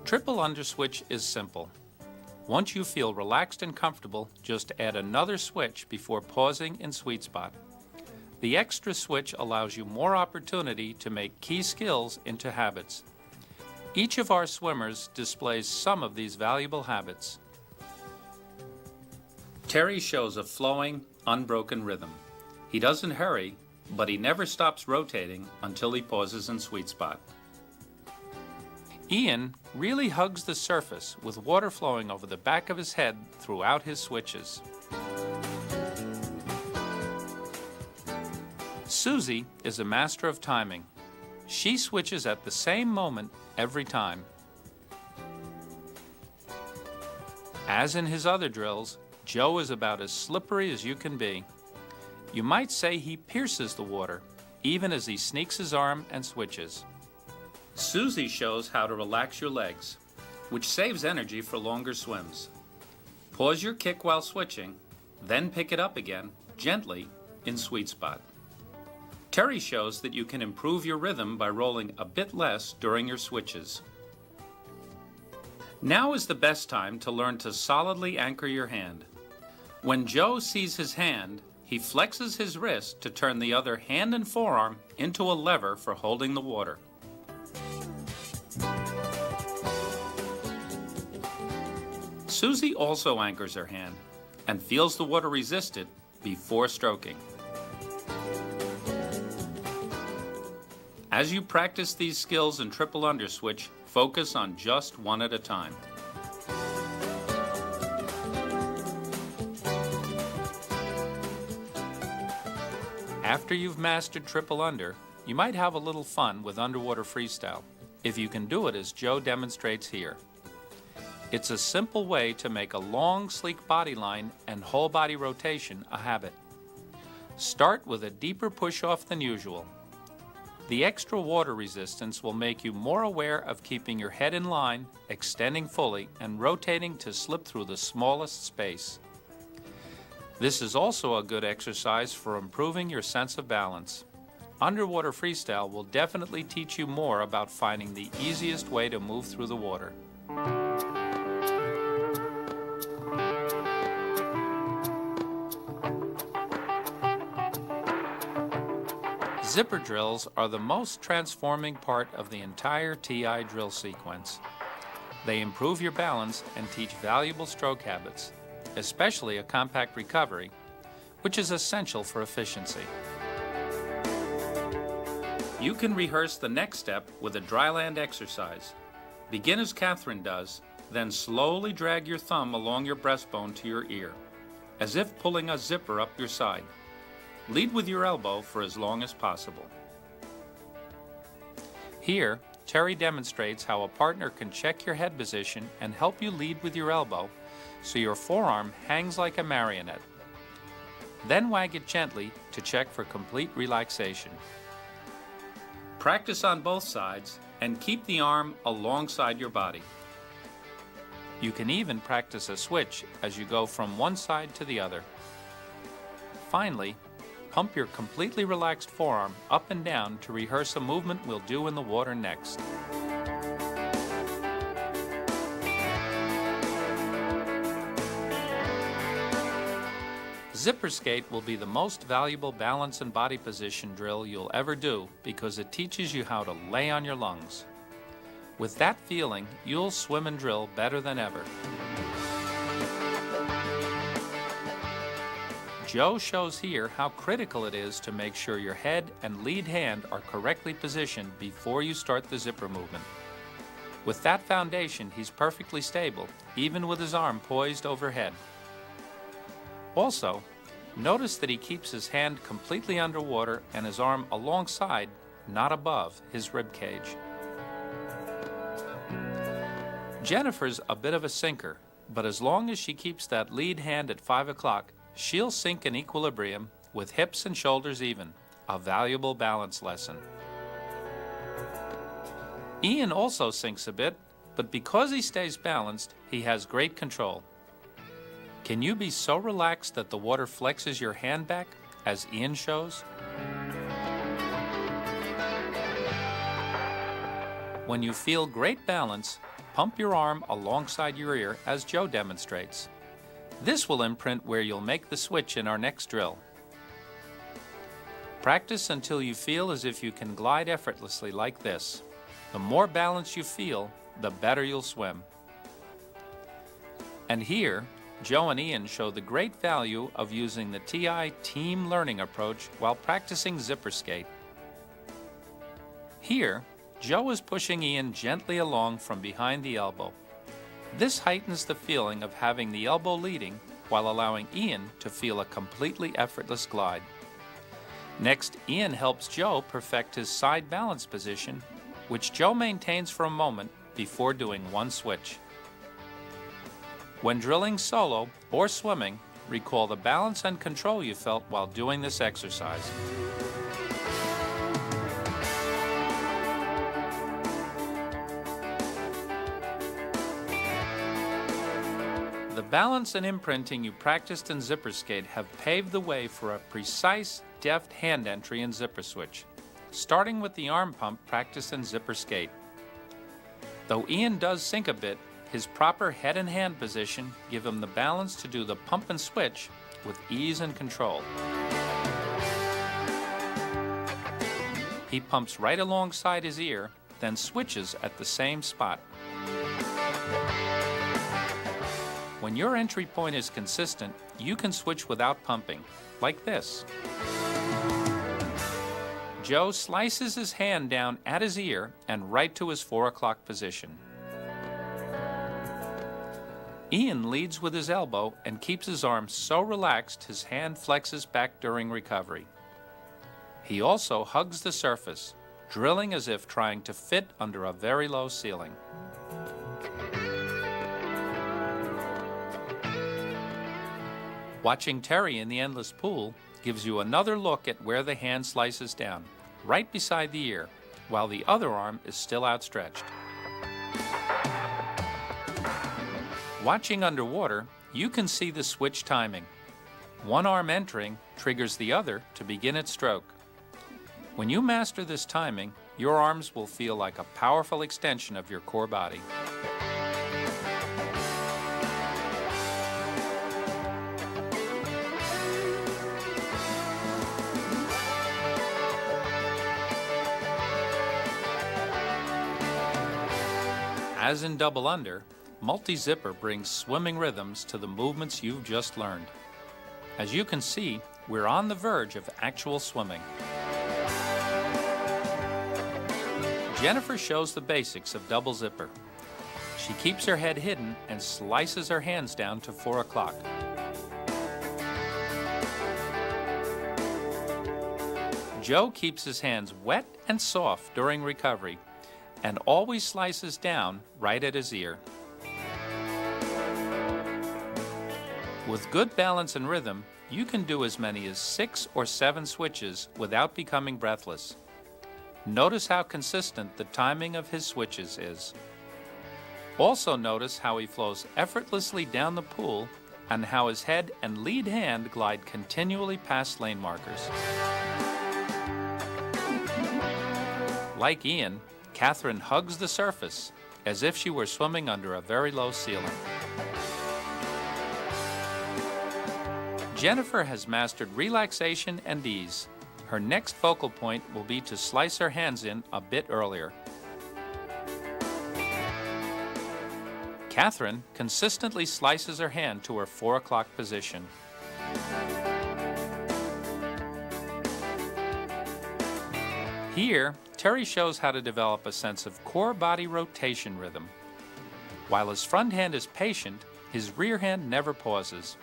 Triple underswitch is simple. Once you feel relaxed and comfortable, just add another switch before pausing in sweet spot. The extra switch allows you more opportunity to make key skills into habits. Each of our swimmers displays some of these valuable habits. Terry shows a flowing, unbroken rhythm. He doesn't hurry, but he never stops rotating until he pauses in sweet spot. Ian really hugs the surface with water flowing over the back of his head throughout his switches. Susie is a master of timing. She switches at the same moment every time. As in his other drills, Joe is about as slippery as you can be. You might say he pierces the water, even as he sneaks his arm and switches. Susie shows how to relax your legs, which saves energy for longer swims. Pause your kick while switching, then pick it up again, gently, in sweet spot. Terry shows that you can improve your rhythm by rolling a bit less during your switches. Now is the best time to learn to solidly anchor your hand. When Joe sees his hand, he flexes his wrist to turn the other hand and forearm into a lever for holding the water. Susie also anchors her hand and feels the water resist it before stroking. As you practice these skills in triple underswitch, focus on just one at a time. After you've mastered triple under, you might have a little fun with underwater freestyle, if you can do it as Joe demonstrates here. It's a simple way to make a long, sleek body line and whole body rotation a habit. Start with a deeper push-off than usual. The extra water resistance will make you more aware of keeping your head in line, extending fully, and rotating to slip through the smallest space. This is also a good exercise for improving your sense of balance. Underwater freestyle will definitely teach you more about finding the easiest way to move through the water. Zipper drills are the most transforming part of the entire TI drill sequence. They improve your balance and teach valuable stroke habits, especially a compact recovery, which is essential for efficiency. You can rehearse the next step with a dryland exercise. Begin as Catherine does, then slowly drag your thumb along your breastbone to your ear, as if pulling a zipper up your side. Lead with your elbow for as long as possible. Here, Terry demonstrates how a partner can check your head position and help you lead with your elbow so your forearm hangs like a marionette. Then wag it gently to check for complete relaxation. Practice on both sides and keep the arm alongside your body. You can even practice a switch as you go from one side to the other. Finally, pump your completely relaxed forearm up and down to rehearse a movement we'll do in the water next. Zipper skate will be the most valuable balance and body position drill you'll ever do because it teaches you how to lay on your lungs. With that feeling, you'll swim and drill better than ever. Joe shows here how critical it is to make sure your head and lead hand are correctly positioned before you start the zipper movement. With that foundation, he's perfectly stable, even with his arm poised overhead. Also, notice that he keeps his hand completely underwater and his arm alongside, not above, his rib cage. Jennifer's a bit of a sinker, but as long as she keeps that lead hand at 5 o'clock, she'll sink in equilibrium with hips and shoulders even, a valuable balance lesson. Ian also sinks a bit, but because he stays balanced, he has great control. Can you be so relaxed that the water flexes your hand back, as Ian shows? When you feel great balance, pump your arm alongside your ear as Joe demonstrates. This will imprint where you'll make the switch in our next drill. Practice until you feel as if you can glide effortlessly like this. The more balance you feel, the better you'll swim. And here, Joe and Ian show the great value of using the TI team learning approach while practicing zipper skate. Here, Joe is pushing Ian gently along from behind the elbow. This heightens the feeling of having the elbow leading while allowing Ian to feel a completely effortless glide. Next, Ian helps Joe perfect his side balance position, which Joe maintains for a moment before doing one switch. When drilling solo or swimming, recall the balance and control you felt while doing this exercise. The balance and imprinting you practiced in zipper skate have paved the way for a precise, deft hand entry in zipper switch, starting with the arm pump practiced in zipper skate. Though Ian does sink a bit, his proper head and hand position give him the balance to do the pump and switch with ease and control. He pumps right alongside his ear, then switches at the same spot. When your entry point is consistent, you can switch without pumping, like this. Joe slices his hand down at his ear and right to his 4 o'clock position. Ian leads with his elbow and keeps his arm so relaxed his hand flexes back during recovery. He also hugs the surface, drilling as if trying to fit under a very low ceiling. Watching Terry in the endless pool gives you another look at where the hand slices down, right beside the ear, while the other arm is still outstretched. Watching underwater, you can see the switch timing. One arm entering triggers the other to begin its stroke. When you master this timing, your arms will feel like a powerful extension of your core body. As in double under, multi-zipper brings swimming rhythms to the movements you've just learned. As you can see, we're on the verge of actual swimming. Jennifer shows the basics of double zipper. She keeps her head hidden and slices her hands down to 4 o'clock. Joe keeps his hands wet and soft during recovery and always slices down right at his ear. With good balance and rhythm, you can do as many as 6 or 7 switches without becoming breathless. Notice how consistent the timing of his switches is. Also notice how he flows effortlessly down the pool and how his head and lead hand glide continually past lane markers. Like Ian, Catherine hugs the surface as if she were swimming under a very low ceiling. Jennifer has mastered relaxation and ease. Her next focal point will be to slice her hands in a bit earlier. Catherine consistently slices her hand to her 4 o'clock position. Here, Terry shows how to develop a sense of core body rotation rhythm. While his front hand is patient, his rear hand never pauses.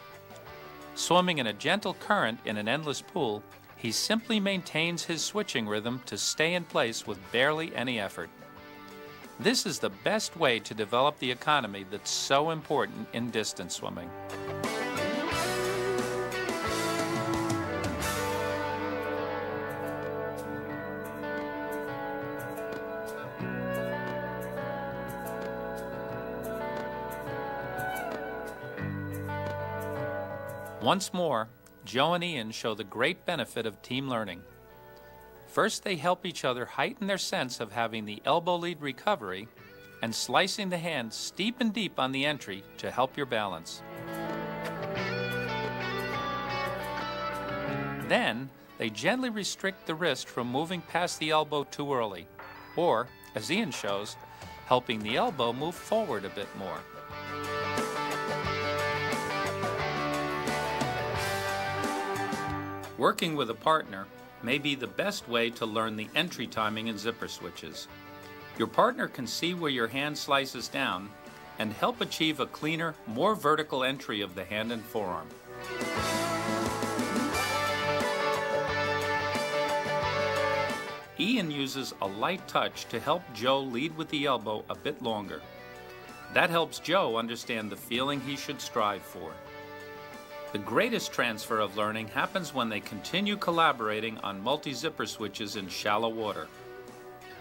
Swimming in a gentle current in an endless pool, he simply maintains his switching rhythm to stay in place with barely any effort. This is the best way to develop the economy that's so important in distance swimming. Once more, Joe and Ian show the great benefit of team learning. First, they help each other heighten their sense of having the elbow lead recovery, and slicing the hand steep and deep on the entry to help your balance. Then, they gently restrict the wrist from moving past the elbow too early, or, as Ian shows, helping the elbow move forward a bit more. Working with a partner may be the best way to learn the entry timing in zipper switches. Your partner can see where your hand slices down and help achieve a cleaner, more vertical entry of the hand and forearm. Ian uses a light touch to help Joe lead with the elbow a bit longer. That helps Joe understand the feeling he should strive for. The greatest transfer of learning happens when they continue collaborating on multi-zipper switches in shallow water.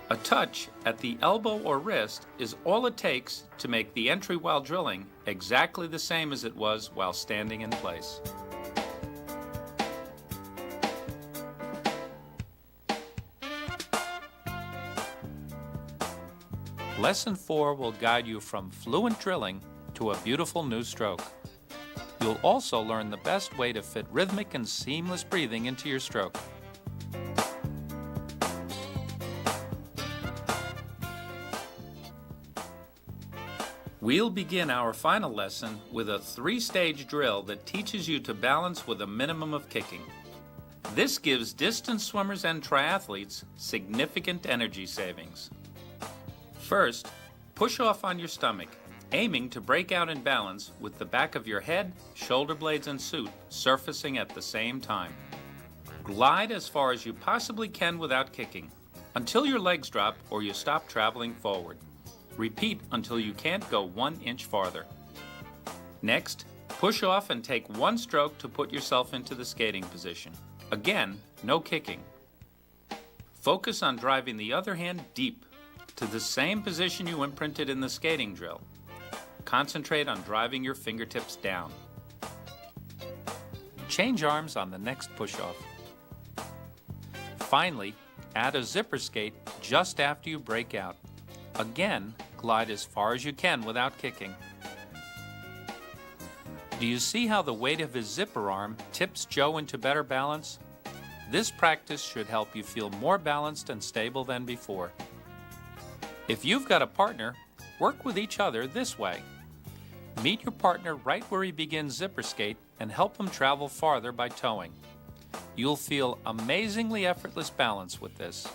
A touch at the elbow or wrist is all it takes to make the entry while drilling exactly the same as it was while standing in place. Lesson 4 will guide you from fluent drilling to a beautiful new stroke. You'll also learn the best way to fit rhythmic and seamless breathing into your stroke. We'll begin our final lesson with a 3-stage drill that teaches you to balance with a minimum of kicking. This gives distance swimmers and triathletes significant energy savings. First, push off on your stomach, aiming to break out in balance with the back of your head, shoulder blades, and suit surfacing at the same time. Glide as far as you possibly can without kicking, until your legs drop or you stop traveling forward. Repeat until you can't go 1 inch farther. Next, push off and take 1 stroke to put yourself into the skating position. Again, no kicking. Focus on driving the other hand deep to the same position you imprinted in the skating drill. Concentrate on driving your fingertips down. Change arms on the next push-off. Finally, add a zipper skate just after you break out. Again, glide as far as you can without kicking. Do you see how the weight of his zipper arm tips Joe into better balance? This practice should help you feel more balanced and stable than before. If you've got a partner, work with each other this way. Meet your partner right where he begins zipper skate and help him travel farther by towing. You'll feel amazingly effortless balance with this.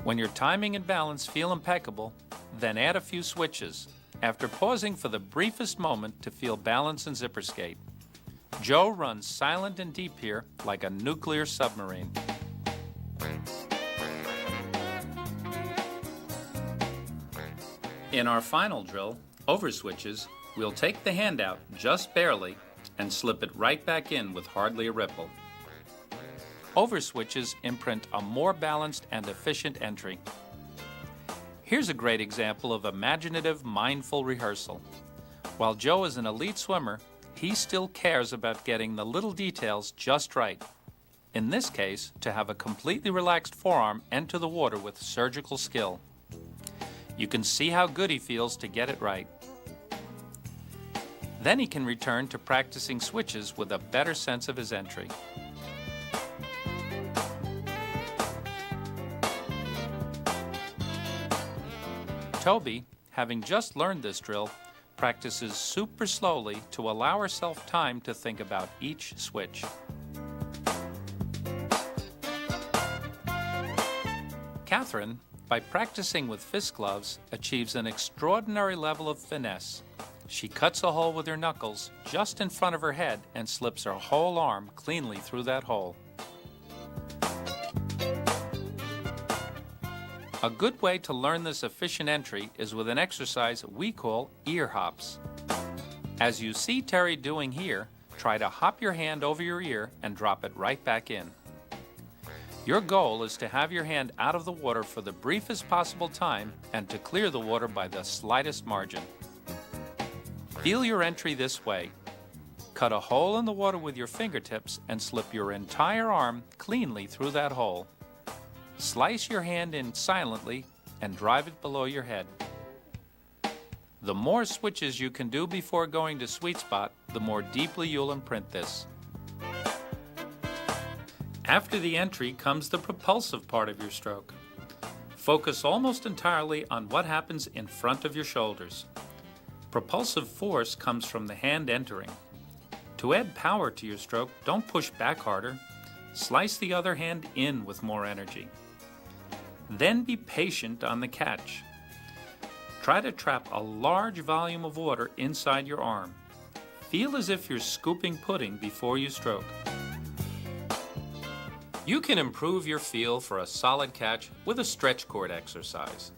When your timing and balance feel impeccable, then add a few switches, after pausing for the briefest moment to feel balance in zipper skate. Joe runs silent and deep here like a nuclear submarine. In our final drill, over switches, we'll take the hand out just barely and slip it right back in with hardly a ripple. Over switches imprint a more balanced and efficient entry. Here's a great example of imaginative, mindful rehearsal. While Joe is an elite swimmer, he still cares about getting the little details just right. In this case, to have a completely relaxed forearm enter the water with surgical skill. You can see how good he feels to get it right. Then he can return to practicing switches with a better sense of his entry. Toby, having just learned this drill, practices super slowly to allow herself time to think about each switch. Catherine, by practicing with fist gloves, achieves an extraordinary level of finesse. She cuts a hole with her knuckles just in front of her head and slips her whole arm cleanly through that hole. A good way to learn this efficient entry is with an exercise we call ear hops. As you see Terry doing here, try to hop your hand over your ear and drop it right back in. Your goal is to have your hand out of the water for the briefest possible time and to clear the water by the slightest margin. Feel your entry this way. Cut a hole in the water with your fingertips and slip your entire arm cleanly through that hole. Slice your hand in silently and drive it below your head. The more switches you can do before going to sweet spot, the more deeply you'll imprint this. After the entry comes the propulsive part of your stroke. Focus almost entirely on what happens in front of your shoulders. Propulsive force comes from the hand entering. To add power to your stroke, don't push back harder. Slice the other hand in with more energy. Then be patient on the catch. Try to trap a large volume of water inside your arm. Feel as if you're scooping pudding before you stroke. You can improve your feel for a solid catch with a stretch cord exercise.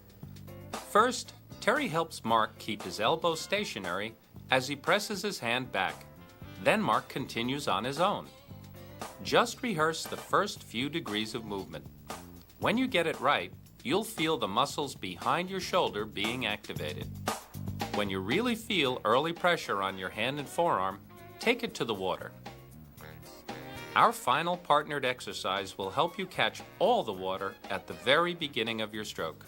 First, Terry helps Mark keep his elbow stationary as he presses his hand back. Then Mark continues on his own. Just rehearse the first few degrees of movement. When you get it right, you'll feel the muscles behind your shoulder being activated. When you really feel early pressure on your hand and forearm, take it to the water. Our final partnered exercise will help you catch all the water at the very beginning of your stroke.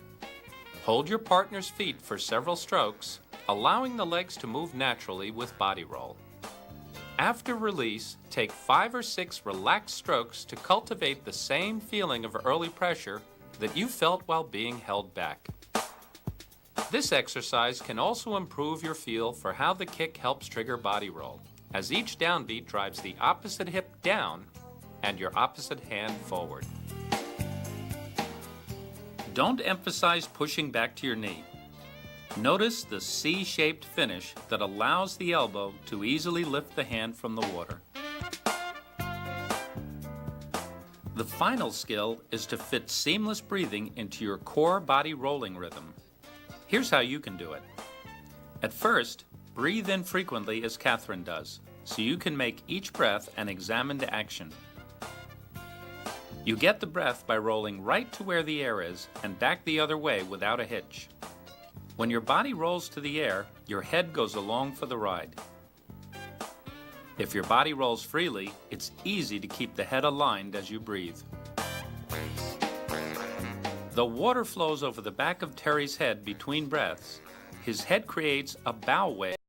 Hold your partner's feet for several strokes, allowing the legs to move naturally with body roll. After release, take 5 or 6 relaxed strokes to cultivate the same feeling of early pressure that you felt while being held back. This exercise can also improve your feel for how the kick helps trigger body roll, as each downbeat drives the opposite hip down and your opposite hand forward. Don't emphasize pushing back to your knee. Notice the C-shaped finish that allows the elbow to easily lift the hand from the water. The final skill is to fit seamless breathing into your core body rolling rhythm. Here's how you can do it. At first, breathe in frequently as Catherine does, so you can make each breath an examined action. You get the breath by rolling right to where the air is and back the other way without a hitch. When your body rolls to the air, your head goes along for the ride. If your body rolls freely, it's easy to keep the head aligned as you breathe. The water flows over the back of Terry's head between breaths. His head creates a bow wave.